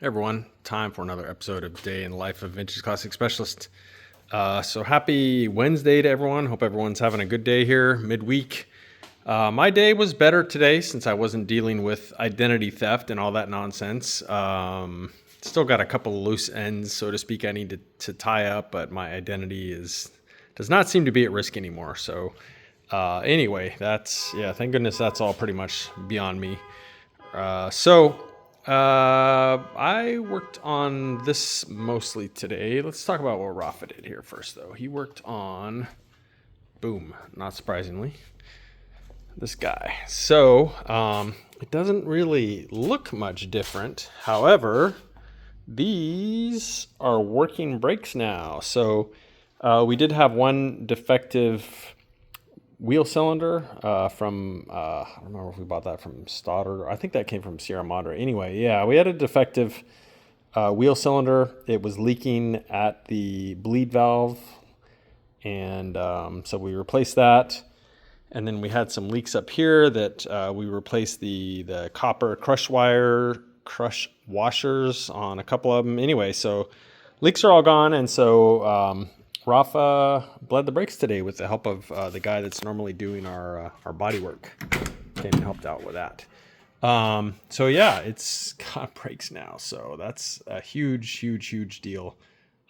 Everyone, time for another episode of Day in the Life of Vintage Classic Specialist. So happy Wednesday to everyone. Hope everyone's having a good day here midweek. My day was better today since I wasn't dealing with identity theft and all that nonsense. Still got a couple of loose ends, so to speak, I need to tie up, but my identity does not seem to be at risk anymore. So anyway, thank goodness that's all pretty much beyond me. I worked on this mostly today. Let's talk about what Rafa did here first, though. He worked on, boom, not surprisingly, this guy. So it doesn't really look much different. However, these are working brakes now. So we did have one defective wheel cylinder from, I don't remember if we bought that from Stoddard. I think that came from Sierra Madre. Anyway, yeah, we had a defective wheel cylinder. It was leaking at the bleed valve. And so we replaced that. And then we had some leaks up here that we replaced the copper crush washers on a couple of them. Anyway, so leaks are all gone. And so Rafa bled the brakes today with the help of the guy that's normally doing our body work. Came and helped out with that. So yeah, it's got brakes now. So that's a huge deal.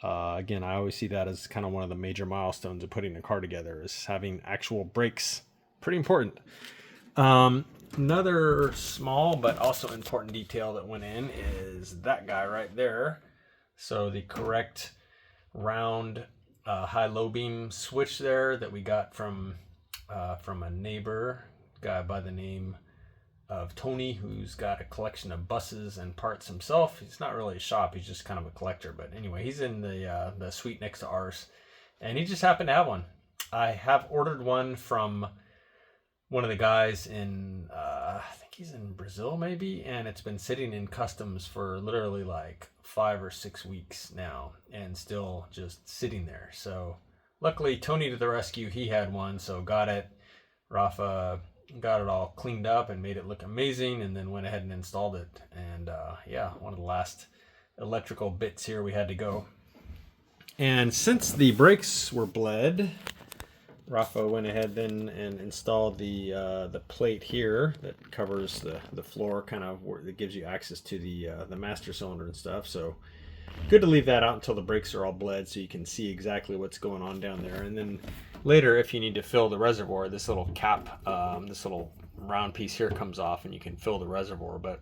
Again, I always see that as kind of one of the major milestones of putting a car together is having actual brakes. Pretty important. Another small but also important detail that went in is that guy right there. So the correct round high-low beam switch there that we got from a neighbor guy by the name of Tony, who's got a collection of buses and parts himself. He's not really a shop, he's just kind of a collector, but anyway, he's in the suite next to ours, and he just happened to have one. I have ordered one from one of the guys in I think he's in Brazil maybe, and it's been sitting in customs for literally like 5 or 6 weeks now and still just sitting there. So luckily Tony to the rescue, he had one, so got it. Rafa got it all cleaned up and made it look amazing, and then went ahead and installed it. And one of the last electrical bits here we had to go. And since the brakes were bled, Rafa went ahead then and installed the plate here that covers the floor, kind of that gives you access to the master cylinder and stuff. So good to leave that out until the brakes are all bled so you can see exactly what's going on down there. And then later, if you need to fill the reservoir, this little cap, this little round piece here comes off and you can fill the reservoir. But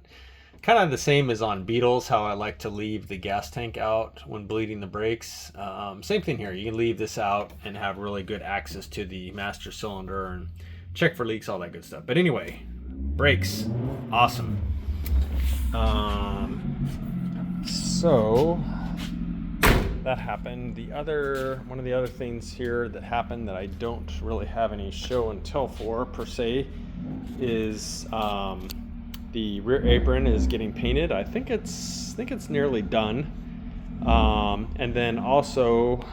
kind of the same as on Beetles, how I like to leave the gas tank out when bleeding the brakes. Same thing here. You can leave this out and have really good access to the master cylinder and check for leaks, all that good stuff. But anyway, brakes, awesome. So that happened. One of the other things here that happened that I don't really have any show and tell for per se is the rear apron is getting painted. I think it's nearly done. And then also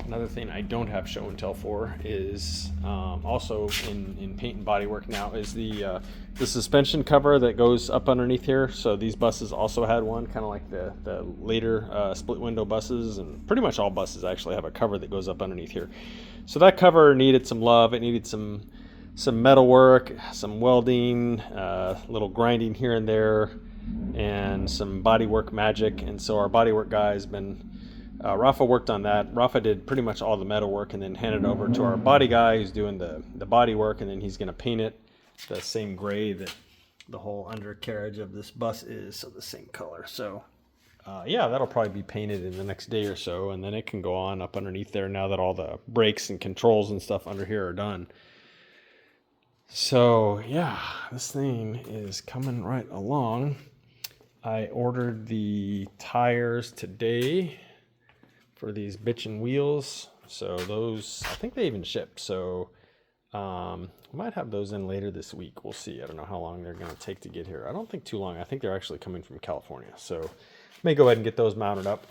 another thing I don't have show and tell for is also in paint and body work now is the suspension cover that goes up underneath here. So these buses also had one, kind of like the later split window buses, and pretty much all buses actually have a cover that goes up underneath here. So that cover needed some love. It needed some metal work, some welding, little grinding here and there, and some bodywork magic. And so our bodywork guy has been, Rafa worked on that. Rafa did pretty much all the metal work and then handed it over to our body guy who's doing the body work, and then he's going to paint it the same gray that the whole undercarriage of this bus is, so the same color. So that'll probably be painted in the next day or so, and then it can go on up underneath there now that all the brakes and controls and stuff under here are done. So yeah, this thing is coming right along. I ordered the tires today for these bitchin' wheels. So those, I think they even shipped. So I might have those in later this week. We'll see. I don't know how long they're going to take to get here. I don't think too long. I think they're actually coming from California. So may go ahead and get those mounted up.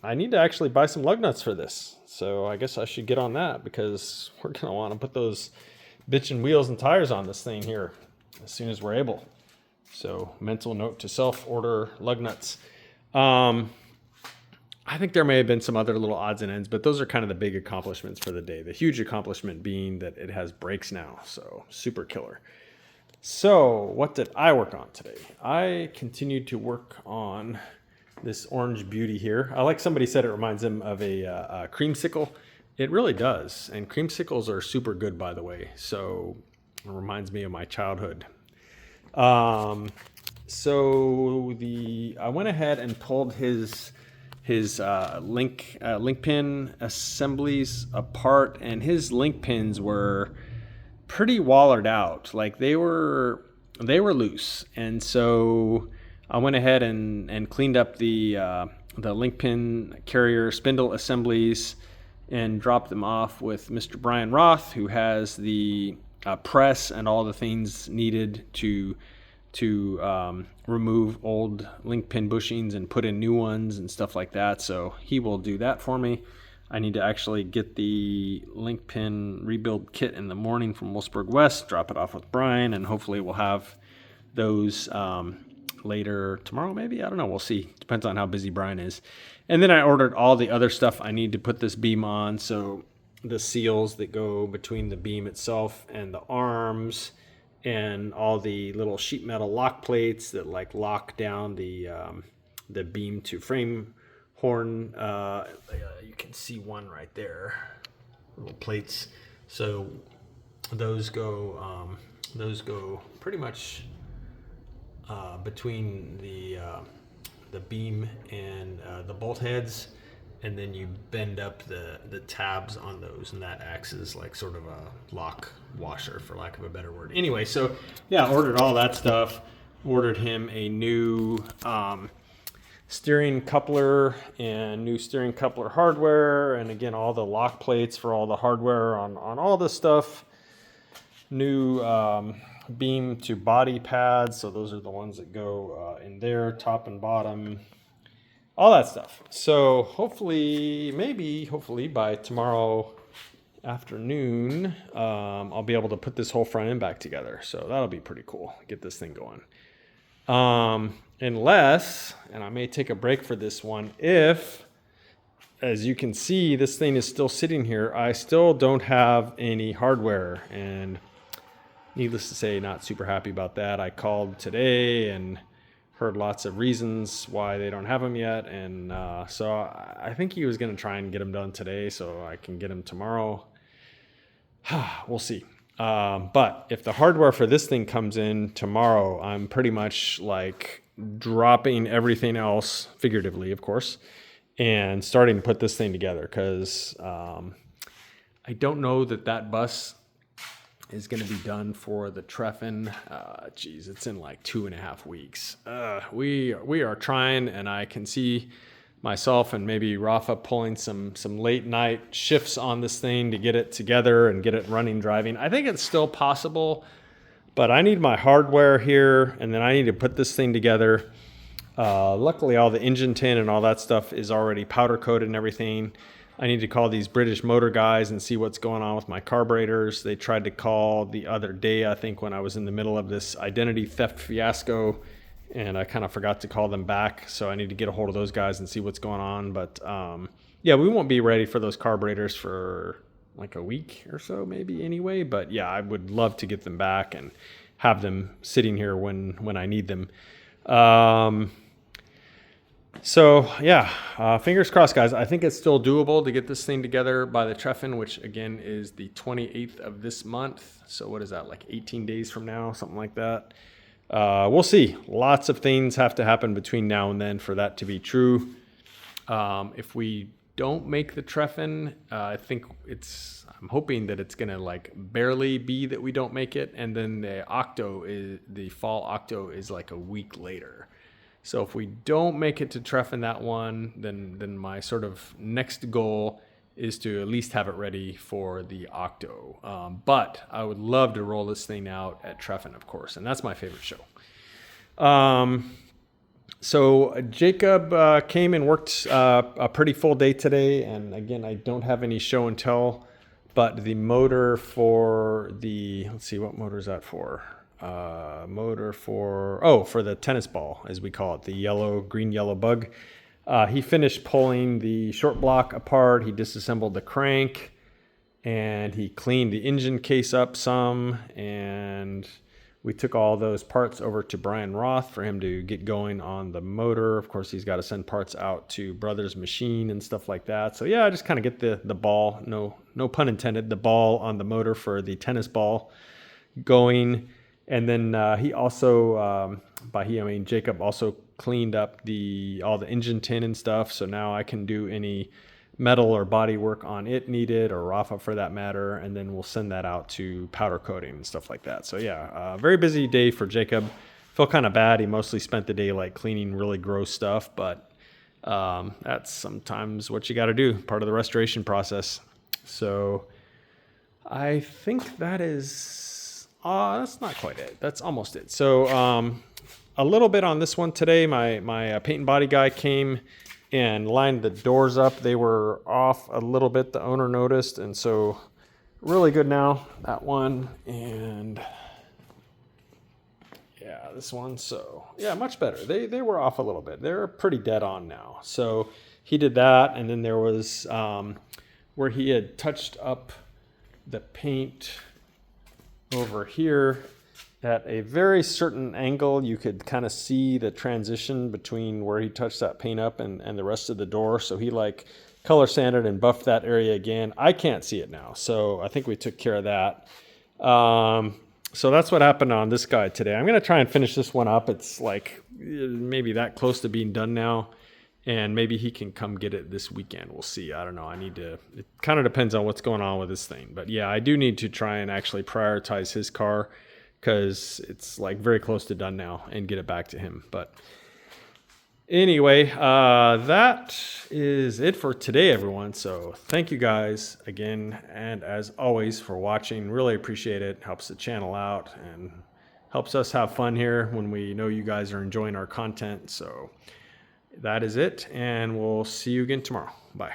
I need to actually buy some lug nuts for this. So I guess I should get on that because we're going to want to put those bitchin' wheels and tires on this thing here as soon as we're able. So mental note to self, order lug nuts. I think there may have been some other little odds and ends, but those are kind of the big accomplishments for the day. The huge accomplishment being that it has brakes now, so super killer. So what did I work on today? I continued to work on this orange beauty here. I like somebody said it reminds them of a creamsicle. It really does, and creamsicles are super good, by the way. So it reminds me of my childhood. I went ahead and pulled his link pin assemblies apart, and his link pins were pretty wallered out. Like they were loose, and so I went ahead and cleaned up the link pin carrier spindle assemblies and dropped them off with Mr. Brian Roth, who has the press and all the things needed to remove old link pin bushings and put in new ones and stuff like that. So he will do that for me. I need to actually get the link pin rebuild kit in the morning from Wolfsburg West, drop it off with Brian, and hopefully we'll have those later tomorrow, maybe. I don't know. We'll see. Depends on how busy Brian is. And then I ordered all the other stuff I need to put this beam on. So the seals that go between the beam itself and the arms, and all the little sheet metal lock plates that like lock down the beam to frame horn. You can see one right there, little plates. So those go pretty much between the beam and the bolt heads, and then you bend up the tabs on those, and that acts as like sort of a lock washer, for lack of a better word. Anyway, so yeah, ordered all that stuff. Ordered him a new steering coupler and new steering coupler hardware, and again all the lock plates for all the hardware on all this stuff. New beam to body pads, so those are the ones that go in there, top and bottom, all that stuff. So hopefully by tomorrow afternoon, I'll be able to put this whole front end back together. So that'll be pretty cool. Get this thing going. Unless, and I may take a break for this one, if, as you can see, this thing is still sitting here, I still don't have any hardware, and needless to say, not super happy about that. I called today and heard lots of reasons why they don't have them yet, and so I think he was going to try and get them done today so I can get them tomorrow. We'll see. But if the hardware for this thing comes in tomorrow, I'm pretty much like dropping everything else, figuratively, of course, and starting to put this thing together, because I don't know that bus is going to be done for the Treffen. It's in like 2.5 weeks. We are trying, and I can see myself and maybe Rafa pulling some late night shifts on this thing to get it together and get it running, driving. I think it's still possible, but I need my hardware here, and then I need to put this thing together. Luckily, all the engine tin and all that stuff is already powder coated and everything. I need to call these British Motor guys and see what's going on with my carburetors. They tried to call the other day, I think, when I was in the middle of this identity theft fiasco, and I kind of forgot to call them back. So I need to get a hold of those guys and see what's going on. But yeah, we won't be ready for those carburetors for like a week or so, maybe, anyway. But yeah, I would love to get them back and have them sitting here when I need them. So yeah, fingers crossed, guys. I think it's still doable to get this thing together by the Treffen, which again is the 28th of this month. So what is that, like 18 days from now, something like that? We'll see. Lots of things have to happen between now and then for that to be true. If we don't make the Treffen, I'm hoping that it's gonna like barely be that we don't make it, and then the fall Octo is like a week later. So if we don't make it to Treffen that one, then my sort of next goal is to at least have it ready for the Octo. But I would love to roll this thing out at Treffen, of course, and that's my favorite show. So Jacob came and worked a pretty full day today, and again, I don't have any show and tell, but the motor for let's see, what motor is that for? motor for, for the tennis ball, as we call it, the green yellow bug. He finished pulling the short block apart. He disassembled the crank, and he cleaned the engine case up some, and we took all those parts over to Brian Roth for him to get going on the motor. Of course, he's got to send parts out to Brothers Machine and stuff like that. So yeah, I just kind of get the ball, no pun intended, the ball on the motor for the tennis ball going. And then he also, by he I mean Jacob, also cleaned up all the engine tin and stuff. So now I can do any metal or body work on it needed, or Rafa for that matter, and then we'll send that out to powder coating and stuff like that. So yeah, very busy day for Jacob. Felt kind of bad. He mostly spent the day like cleaning really gross stuff, but that's sometimes what you got to do, part of the restoration process. So I think that is, that's not quite it. That's almost it. So a little bit on this one today. My paint and body guy came and lined the doors up. They were off a little bit, the owner noticed, and so really good now, that one, and yeah, this one. So yeah, much better. They were off a little bit. They're pretty dead on now. So he did that, and then there was where he had touched up the paint over here at a very certain angle. You could kind of see the transition between where he touched that paint up and the rest of the door. So he like color sanded and buffed that area again. I can't see it now, so I think we took care of that. So that's what happened on this guy today. I'm going to try and finish this one up. It's like maybe that close to being done now, and maybe he can come get it this weekend. We'll see. I don't know. It kind of depends on what's going on with this thing. But yeah, I do need to try and actually prioritize his car, because it's like very close to done now, and get it back to him. But anyway, that is it for today, everyone. So thank you guys again, and as always, for watching. Really appreciate it. Helps the channel out and helps us have fun here when we know you guys are enjoying our content. So that is it, and we'll see you again tomorrow. Bye.